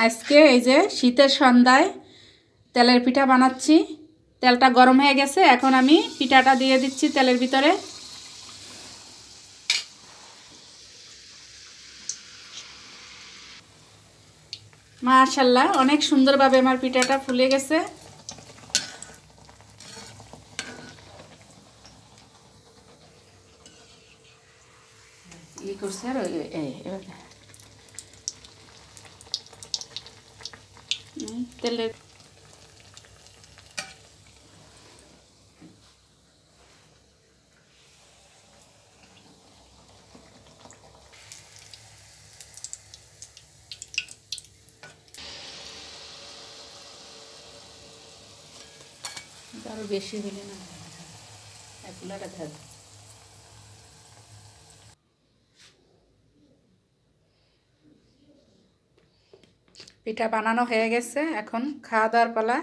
আজকে এই যে শীতের সন্ধ্যায় তেলের পিঠা বানাচ্ছি। তেলটা গরম হয়ে গেছে, এখন আমি পিঠাটা দিয়ে দিচ্ছি তেলের ভিতরে। মাশাআল্লাহ, অনেক সুন্দরভাবে আমার পিঠাটা ফুলে গেছে। করছে আর তেলের আরো বেশি হলে না এগুলা রাখা। পিঠা বানানো হয়ে গেছে, এখন খাওয়া দাওয়ার পালা।